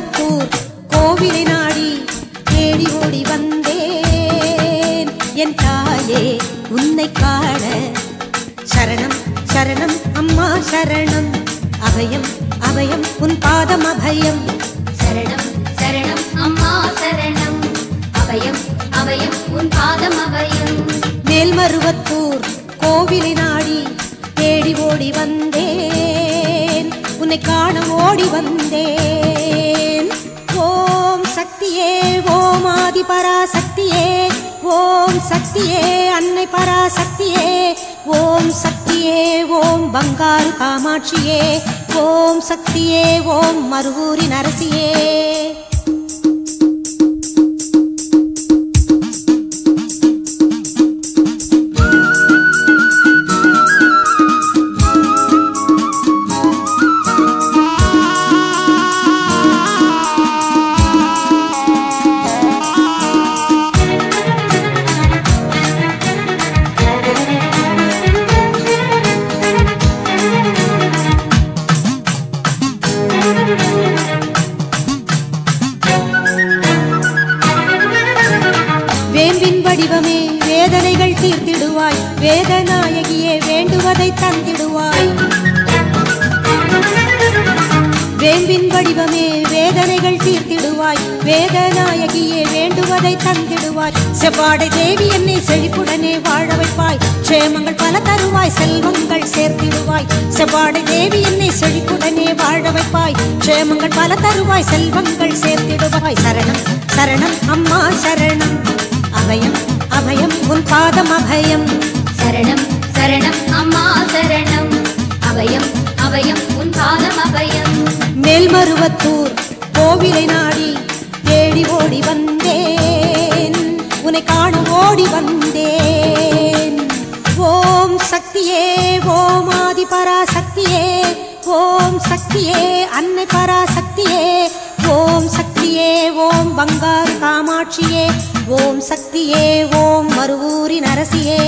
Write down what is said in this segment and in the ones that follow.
மேல்மருவத்தூர் கோவிலை நாடி தேடி ஓடி வந்தேன் என் தாயே உன்னை காண. சரணம் சரணம் அம்மா சரணம், அபயம் அபயம் உன் பாதம் அபயம். சரணம் சரணம் அம்மா சரணம், அபயம் அபயம் உன் பாதம் அபயம். மேல்மருவத்தூர் கோவிலை நாடி தேடி ஓடி வந்தேன், உன்னை காண ஓடி வந்தேன். ஓம் சக்தியே ஓம் ஆதி பராசக்தியே, ஓம் சக்தியே அன்னை பராசக்தியே, ஓம் சக்தியே ஓம் பங்காரு காமாட்சியே, ஓம் சக்தியே ஓம் மருகூரின் அரசியே. வேம்பின் வடிவமே வேதனைகள் தீர்த்திடுவாய், வேதநாயகியே வேண்டுவதை தந்திடுவாய். வேம்பின் வடிவமே வேதனைகள் தீர்த்திடுவாய், வேதநாயகியே வேண்டுவதை தந்திடுவாய். செவ்வாடை தேவி என்னை செழிப்புடனே வாழ வைப்பாய், க்ஷேமங்கள் பல தருவாய், செல்வங்கள் சேர்த்திடுவாய். செவ்வாடை தேவி என்னை செழிப்புடனே வாழ வைப்பாய், க்ஷேமங்கள் பல தருவாய், செல்வங்கள் சேர்த்திடுவாய். சரணம் சரணம் அம்மா சரணம், அபயம் அபயம் உன் பாதம் அபயம். சரணம் சரணம் அம்மா சரணம், அபயம் அபயம் உன் பாதம் அபயம். மேல்மருவத்தூர் கோவிலை நாடி தேடி ஓடி வந்தேன், உன்னை காண ஓடி வந்தேன். ஓம் சக்தியே ஓம் ஆதி பராசக்தியே, ஓம் சக்தியே அன்னை பராசக்தியே, ஓம் சக்தியே ஓம் பங்காரு காமாட்சியே, ஓம் சக்தியே ஓம் மருவூரின் அரசியே.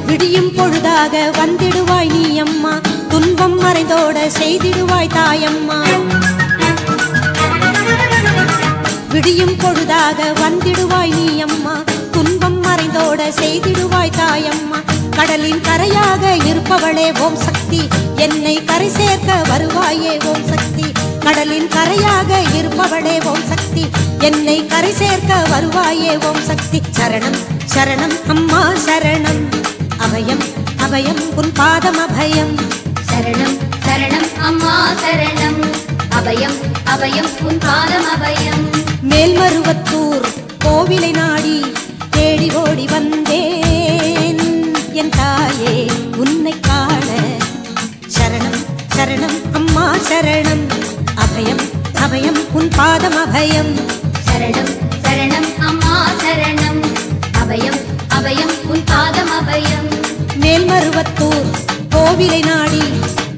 விடியும் பொழுதாக வந்திடுவாய் நீ அம்மா, துன்பம் மறைந்தோட செய்திடுவாய் தாயம்மா. விடியும் பொழுதாக வந்திடுவாய் நீ அம்மா, துன்பம் மறைந்தோட செய்திடுவாய் தாயம்மா. கடலின் கரையாக இருப்பவளே ஓம் சக்தி, என்னை கரை சேர்க்க வருவாயே ஓம் சக்தி. கடலின் கரையாக இருப்பவளே ஓம் சக்தி, என்னை கரை சேர்க்க வருவாயே ஓம் சக்தி. சரணம் சரணம் அம்மா சரணம், அபயம் அபயம் உன் பாதம் அபயம். சரணம் சரணம் அம்மா சரணம், அபயம் அபயம் உன் பாதம் அபயம். மேல்மருவத்தூர் கோவிலை நாடி தேடி ஓடி வந்தேன் என் தாயே உன்னை காண. சரணம் சரணம் அம்மா சரணம், அபயம் அபயம் உன் பாதம் அபயம். சரணம் சரணம் அம்மா சரணம், அபயம் அபயம் உன் பாதம் அபயம். மேல்மருவத்தூர் கோவிலை நாடி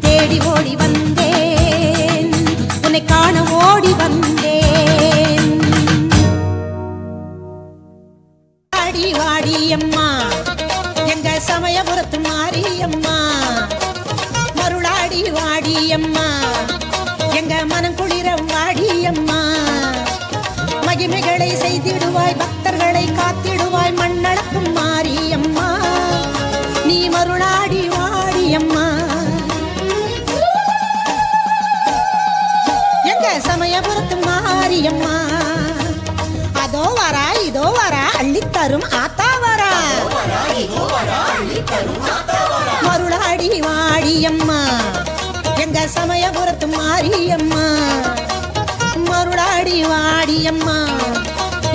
தேடி ஓடி வந்தேன், உன்னை காண ஓடி வந்தேன். வாடி வாடி அம்மா எங்க சமயபுரத்து மாரியம்மா, மருளாடி வாடி அம்மா எங்க மனம் குளிர வாடி அம்மா. மகிமைகளை செய்திடுவாய், பக்தர்களை காத்திடுவாய், மண்ணளக்கும் மாரியம்மா நீ மருளாடி வாடி அம்மா. எங்க சமயபுரத்து மாரியம்மா, அதோ வரா இதோ வரா அள்ளித்தரும் ஆத்தா வரா, மருளாடி வாடி அம்மா எங்க சமயபுரத்து மாரியம்மா. மருளாடி வாடி அம்மா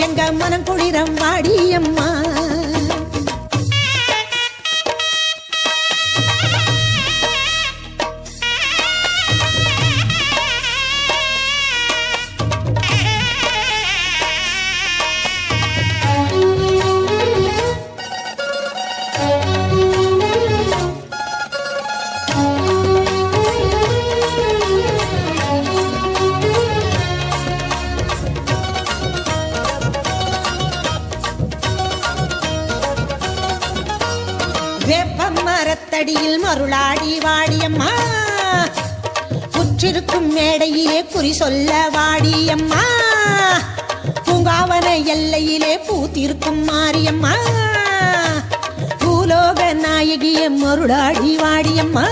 எங்க மனம் குளிரம் வாடி அம்மா. வேப்ப மரத்தடியில் மருளாடி வாடியம்மா புற்றிருக்கும் மேடையிலே குறி சொல்ல வாடியம்மா பூங்காவன எல்லையிலே பூத்திருக்கும் மாரியம்மா பூலோக நாயகிய மருளாடி வாடியம்மா